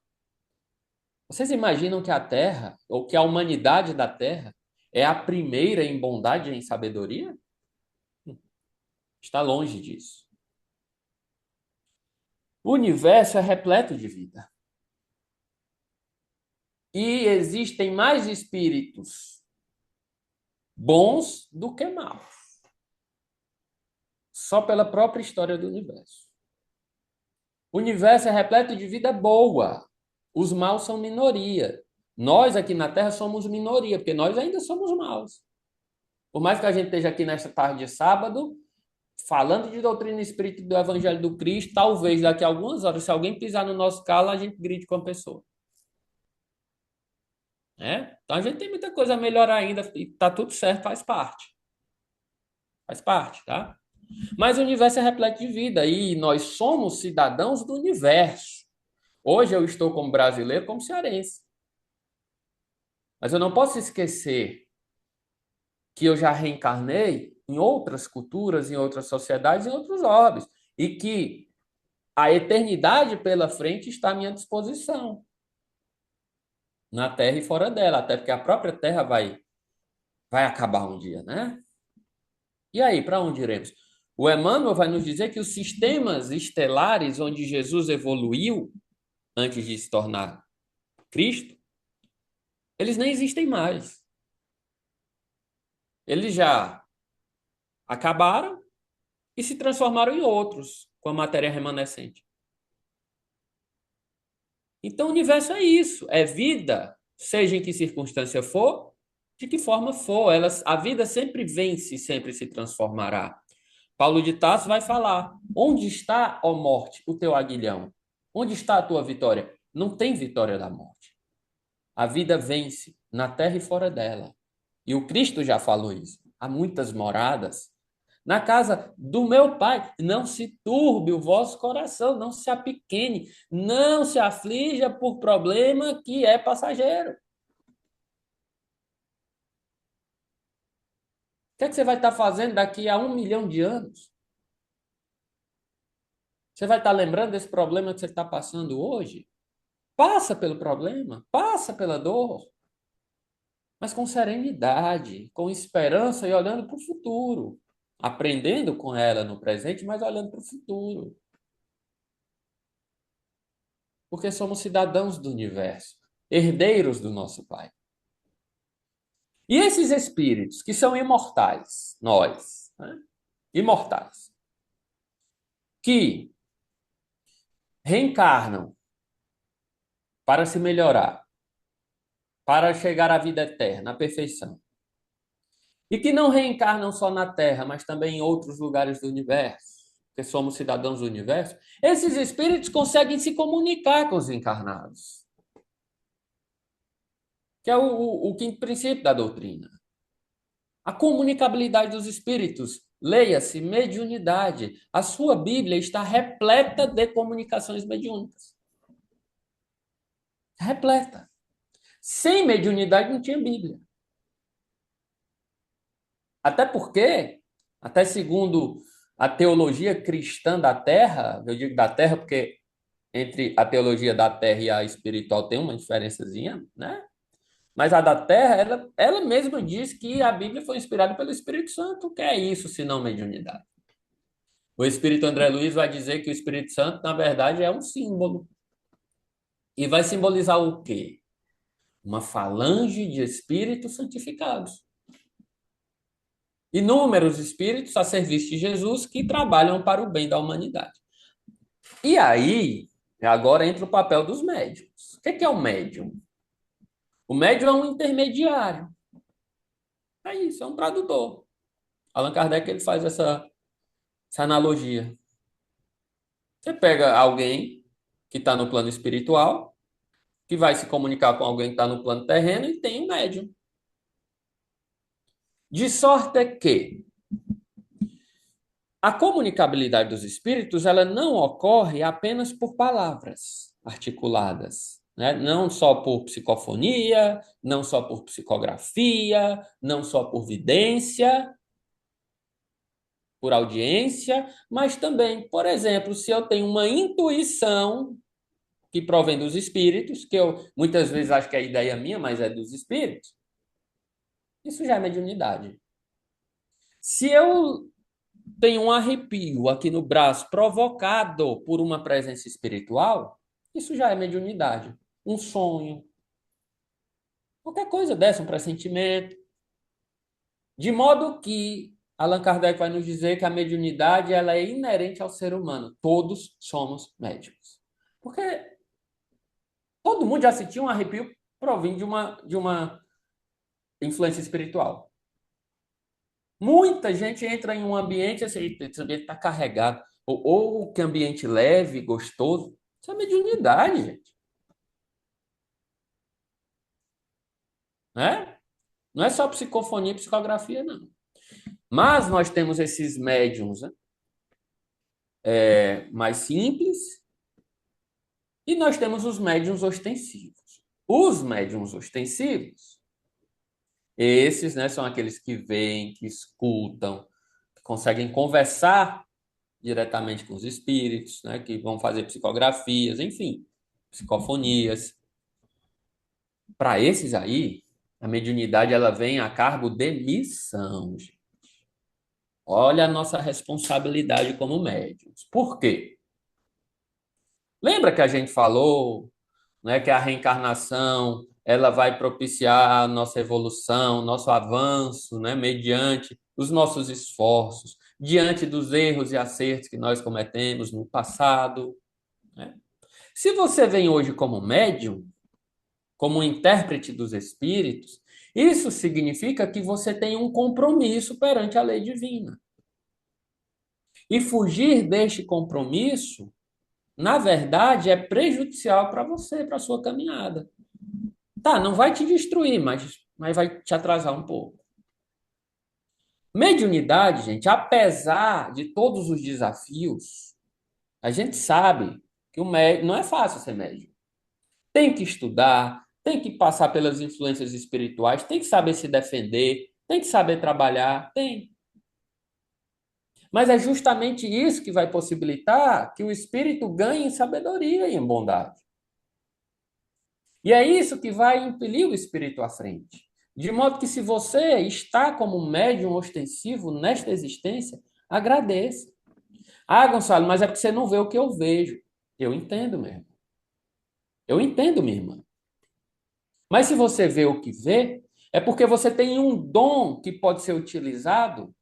Vocês imaginam que a Terra, ou que a humanidade da Terra, é a primeira em bondade e em sabedoria? Está longe disso. O universo é repleto de vida. E existem mais espíritos bons do que maus. Só pela própria história do universo. O universo é repleto de vida boa. Os maus são minoria. Nós aqui na Terra somos minoria, porque nós ainda somos maus. Por mais que a gente esteja aqui nesta tarde de sábado, falando de doutrina espírita do Evangelho do Cristo, talvez daqui a algumas horas, se alguém pisar no nosso calo, a gente grite com a pessoa. Né? Então a gente tem muita coisa a melhorar ainda e tá tudo certo, faz parte. Faz parte, tá? Mas o universo é repleto de vida e nós somos cidadãos do universo. Hoje eu estou como brasileiro, como cearense. Mas eu não posso esquecer que eu já reencarnei em outras culturas, em outras sociedades, em outros orbes. E que a eternidade pela frente está à minha disposição. Na Terra e fora dela. Até porque a própria Terra vai acabar um dia, né? E aí, para onde iremos? O Emmanuel vai nos dizer que os sistemas estelares onde Jesus evoluiu antes de se tornar Cristo, eles nem existem mais. Eles já acabaram e se transformaram em outros com a matéria remanescente. Então, o universo é isso, é vida, seja em que circunstância for, de que forma for. A vida sempre vence, sempre se transformará. Paulo de Tarso vai falar: onde está, ó morte, o teu aguilhão? Onde está a tua vitória? Não tem vitória da morte. A vida vence na terra e fora dela. E o Cristo já falou isso. Há muitas moradas. Na casa do meu Pai, não se turbe o vosso coração, não se apequene, não se aflija por problema que é passageiro. O que é que você vai estar fazendo daqui a 1 milhão de anos? Você vai estar lembrando desse problema que você está passando hoje? Passa pelo problema, passa pela dor, mas com serenidade, com esperança e olhando para o futuro. Aprendendo com ela no presente, mas olhando para o futuro. Porque somos cidadãos do universo, herdeiros do nosso Pai. E esses espíritos que são imortais, nós, né? Imortais, que reencarnam para se melhorar, para chegar à vida eterna, à perfeição. E que não reencarnam só na Terra, mas também em outros lugares do universo, porque somos cidadãos do universo, esses espíritos conseguem se comunicar com os encarnados, que é o quinto princípio da doutrina. A comunicabilidade dos espíritos, leia-se mediunidade. A sua Bíblia está repleta de comunicações mediúnicas. Repleta. Sem mediunidade não tinha Bíblia. Até porque, até segundo a teologia cristã da Terra, eu digo da Terra porque entre a teologia da Terra e a espiritual tem uma diferençazinha, né? Mas a da Terra, ela mesma diz que a Bíblia foi inspirada pelo Espírito Santo. O que é isso, se não mediunidade? O Espírito André Luiz vai dizer que o Espírito Santo, na verdade, é um símbolo. E vai simbolizar o quê? Uma falange de espíritos santificados. Inúmeros espíritos a serviço de Jesus que trabalham para o bem da humanidade. E aí, agora entra o papel dos médiuns. O que é o médium? O médium é um intermediário. É isso, é um tradutor. Allan Kardec ele faz essa analogia. Você pega alguém que está no plano espiritual, que vai se comunicar com alguém que está no plano terreno e tem um médium. De sorte que a comunicabilidade dos espíritos ela não ocorre apenas por palavras articuladas, né? Não só por psicofonia, não só por psicografia, não só por vidência, por audiência, mas também, por exemplo, se eu tenho uma intuição que provém dos espíritos, que eu muitas vezes acho que é ideia minha, mas é dos espíritos, isso já é mediunidade. Se eu tenho um arrepio aqui no braço provocado por uma presença espiritual, isso já é mediunidade. Um sonho, qualquer coisa dessa, um pressentimento. De modo que Allan Kardec vai nos dizer que a mediunidade ela é inerente ao ser humano. Todos somos médicos. Porque todo mundo já sentiu um arrepio provindo de uma influência espiritual. Muita gente entra em um ambiente, assim, esse ambiente está carregado. Ou que ambiente leve, gostoso. Isso é mediunidade, gente. Né? Não é só psicofonia e psicografia, não. Mas nós temos esses médiums, né? Mais simples, e nós temos os médiums ostensivos. Os médiums ostensivos, esses, né, são aqueles que veem, que escutam, que conseguem conversar diretamente com os espíritos, né, que vão fazer psicografias, enfim, psicofonias. Para esses aí, a mediunidade ela vem a cargo de missão, gente. Olha a nossa responsabilidade como médiums. Por quê? Lembra que a gente falou, né, que a reencarnação ela vai propiciar a nossa evolução, nosso avanço, né, mediante os nossos esforços, diante dos erros e acertos que nós cometemos no passado, né? Se você vem hoje como médium, como intérprete dos espíritos, isso significa que você tem um compromisso perante a lei divina. E fugir deste compromisso, na verdade, é prejudicial para você, para a sua caminhada. Tá, não vai te destruir, mas vai te atrasar um pouco. Mediunidade, gente, apesar de todos os desafios, a gente sabe que o médium não é fácil ser médium. Tem que estudar, tem que passar pelas influências espirituais, tem que saber se defender, tem que saber trabalhar, tem. Mas é justamente isso que vai possibilitar que o espírito ganhe em sabedoria e em bondade. E é isso que vai impelir o espírito à frente. De modo que, se você está como médium ostensivo nesta existência, agradeça. Ah, Gonçalo, mas é porque você não vê o que eu vejo. Eu entendo, meu irmão. Eu entendo, minha irmã. Mas se você vê o que vê, é porque você tem um dom que pode ser utilizado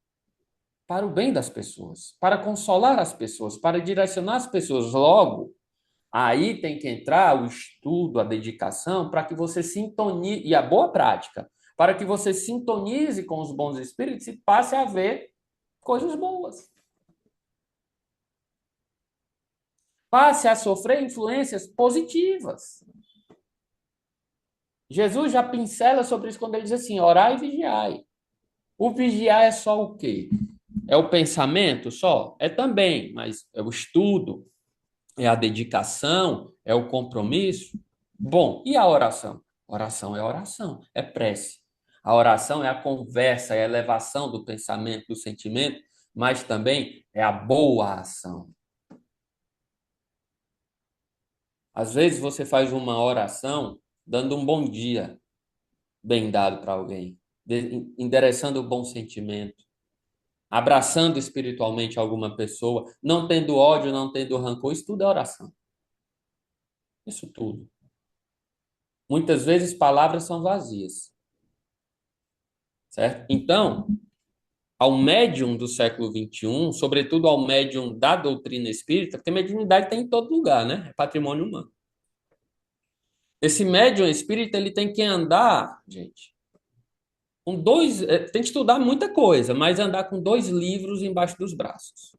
para o bem das pessoas, para consolar as pessoas, para direcionar as pessoas. Logo, aí tem que entrar o estudo, a dedicação, para que você sintonize, e a boa prática, para que você sintonize com os bons espíritos e passe a ver coisas boas. Passe a sofrer influências positivas. Jesus já pincela sobre isso quando ele diz assim: orai e vigiai. O vigiar é só o quê? É o pensamento só? É também, mas é o estudo, é a dedicação, é o compromisso. Bom, e a oração? Oração, é prece. A oração é a conversa, é a elevação do pensamento, do sentimento, mas também é a boa ação. Às vezes você faz uma oração dando um bom dia bem dado para alguém, endereçando o bom sentimento, abraçando espiritualmente alguma pessoa, não tendo ódio, não tendo rancor. Isso tudo é oração. Isso tudo. Muitas vezes palavras são vazias, certo? Então, ao médium do século XXI, sobretudo ao médium da doutrina espírita, porque mediunidade tem em todo lugar, né? É patrimônio humano. Esse médium espírita, ele tem que andar, gente, com dois, tem que estudar muita coisa, mas andar com dois livros embaixo dos braços.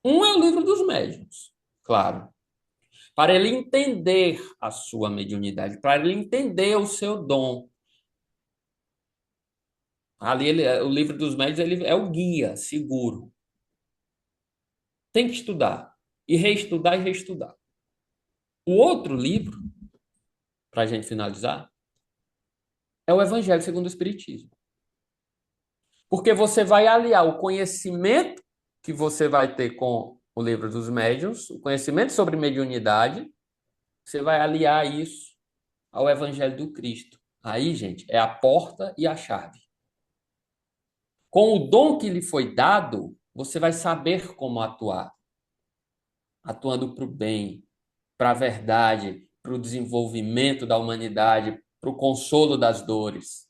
Um é o livro dos médiuns, claro, para ele entender a sua mediunidade, para ele entender o seu dom. Ali o livro dos médiuns ele é o guia seguro. Tem que estudar e reestudar e reestudar. O outro livro, para a gente finalizar, é o Evangelho segundo o Espiritismo. Porque você vai aliar o conhecimento que você vai ter com o livro dos médiuns, o conhecimento sobre mediunidade, você vai aliar isso ao Evangelho do Cristo. Aí, gente, é a porta e a chave. Com o dom que lhe foi dado, você vai saber como atuar. Atuando para o bem, para a verdade, para o desenvolvimento da humanidade, para o consolo das dores.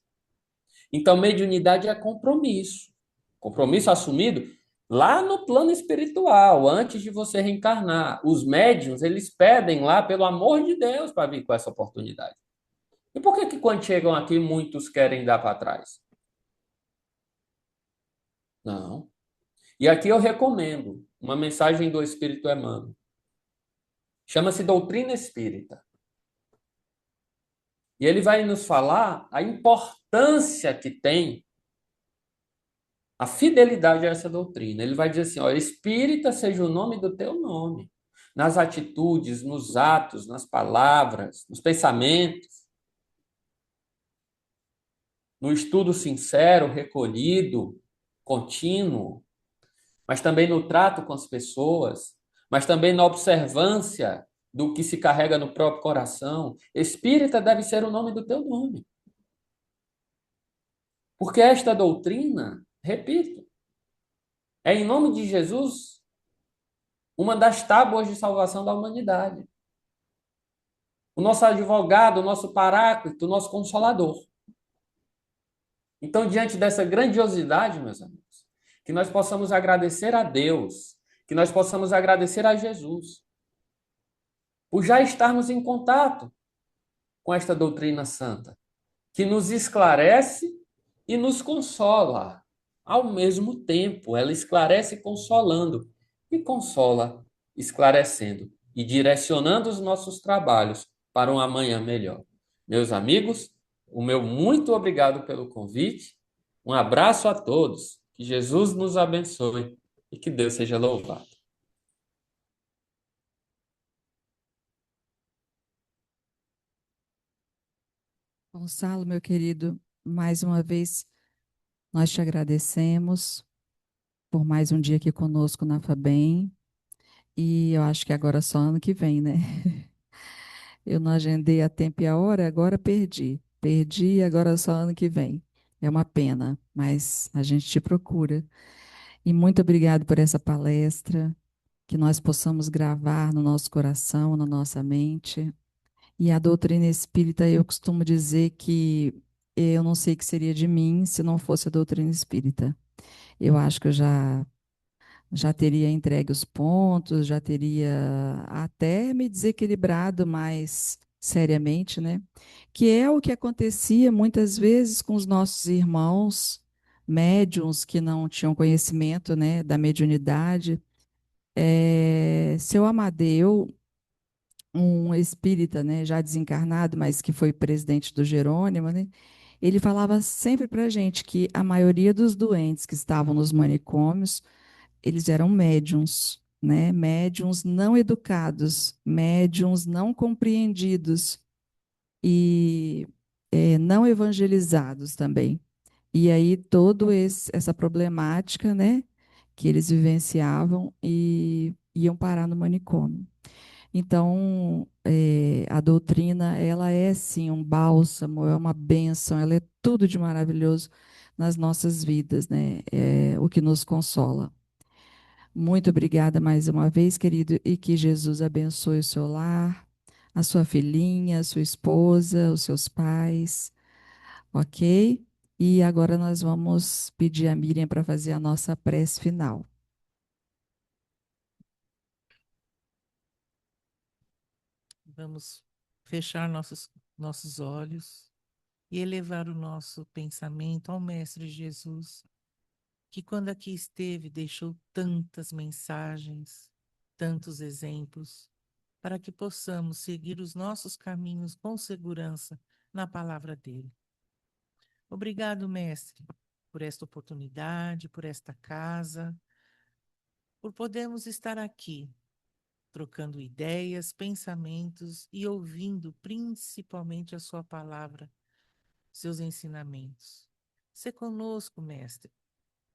Então, mediunidade é compromisso. Compromisso assumido lá no plano espiritual, antes de você reencarnar. Os médiuns, eles pedem lá, pelo amor de Deus, para vir com essa oportunidade. E por que quando chegam aqui, muitos querem dar para trás? Não. E aqui eu recomendo uma mensagem do Espírito Emmanuel. Chama-se Doutrina Espírita. E ele vai nos falar a importância que tem a fidelidade a essa doutrina. Ele vai dizer assim, ó, espírita seja o nome do teu nome, nas atitudes, nos atos, nas palavras, nos pensamentos, no estudo sincero, recolhido, contínuo, mas também no trato com as pessoas, mas também na observância do que se carrega no próprio coração. Espírita deve ser o nome do teu nome. Porque esta doutrina, repito, é em nome de Jesus uma das tábuas de salvação da humanidade. O nosso advogado, o nosso paráclito, o nosso consolador. Então, diante dessa grandiosidade, meus amigos, que nós possamos agradecer a Deus, que nós possamos agradecer a Jesus, por já estarmos em contato com esta doutrina santa, que nos esclarece e nos consola ao mesmo tempo. Ela esclarece consolando e consola esclarecendo e direcionando os nossos trabalhos para um amanhã melhor. Meus amigos, o meu muito obrigado pelo convite. Um abraço a todos. Que Jesus nos abençoe e que Deus seja louvado.
Gonçalo, meu querido, mais uma vez nós te agradecemos por mais um dia aqui conosco na Fabem. E eu acho que agora é só ano que vem, né? Eu não agendei a tempo e a hora, agora perdi. Perdi, agora é só ano que vem. É uma pena, mas a gente te procura. E muito obrigado por essa palestra, que nós possamos gravar no nosso coração, na nossa mente. E a doutrina espírita, eu costumo dizer que eu não sei o que seria de mim se não fosse a doutrina espírita. Eu acho que eu já teria entregue os pontos, já teria até me desequilibrado mais seriamente, né? Que é o que acontecia muitas vezes com os nossos irmãos médiuns que não tinham conhecimento, né, da mediunidade. Seu Amadeu, um espírita, né, já desencarnado, mas que foi presidente do Jerônimo, né, ele falava sempre para a gente que a maioria dos doentes que estavam nos manicômios eles eram médiums, né? Médiums não educados, médiums não compreendidos e não evangelizados também. E aí toda essa problemática, né, que eles vivenciavam e iam parar no manicômio. Então, a doutrina, ela é sim um bálsamo, é uma bênção, ela é tudo de maravilhoso nas nossas vidas, né? É o que nos consola. Muito obrigada mais uma vez, querido, e que Jesus abençoe o seu lar, a sua filhinha, a sua esposa, os seus pais, ok? E agora nós vamos pedir a Miriam para fazer a nossa prece final.
Vamos fechar nossos olhos e elevar o nosso pensamento ao Mestre Jesus, que quando aqui esteve deixou tantas mensagens, tantos exemplos, para que possamos seguir os nossos caminhos com segurança na palavra dele. Obrigado, Mestre, por esta oportunidade, por esta casa, por podermos estar aqui, trocando ideias, pensamentos e ouvindo principalmente a sua palavra, seus ensinamentos. Se conosco, Mestre,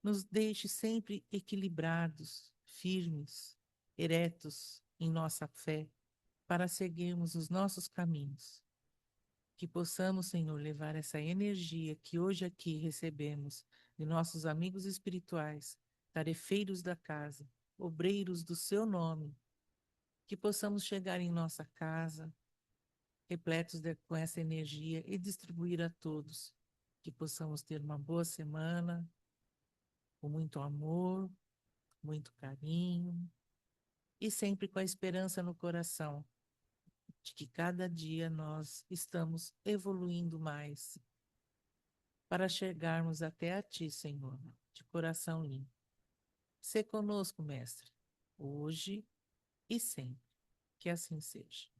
nos deixe sempre equilibrados, firmes, eretos em nossa fé, para seguirmos os nossos caminhos. Que possamos, Senhor, levar essa energia que hoje aqui recebemos de nossos amigos espirituais, tarefeiros da casa, obreiros do seu nome, que possamos chegar em nossa casa, repletos com essa energia e distribuir a todos. Que possamos ter uma boa semana, com muito amor, muito carinho e sempre com a esperança no coração de que cada dia nós estamos evoluindo mais para chegarmos até a Ti, Senhor. de coração limpo. Sê conosco, Mestre, hoje e sempre. Que assim seja.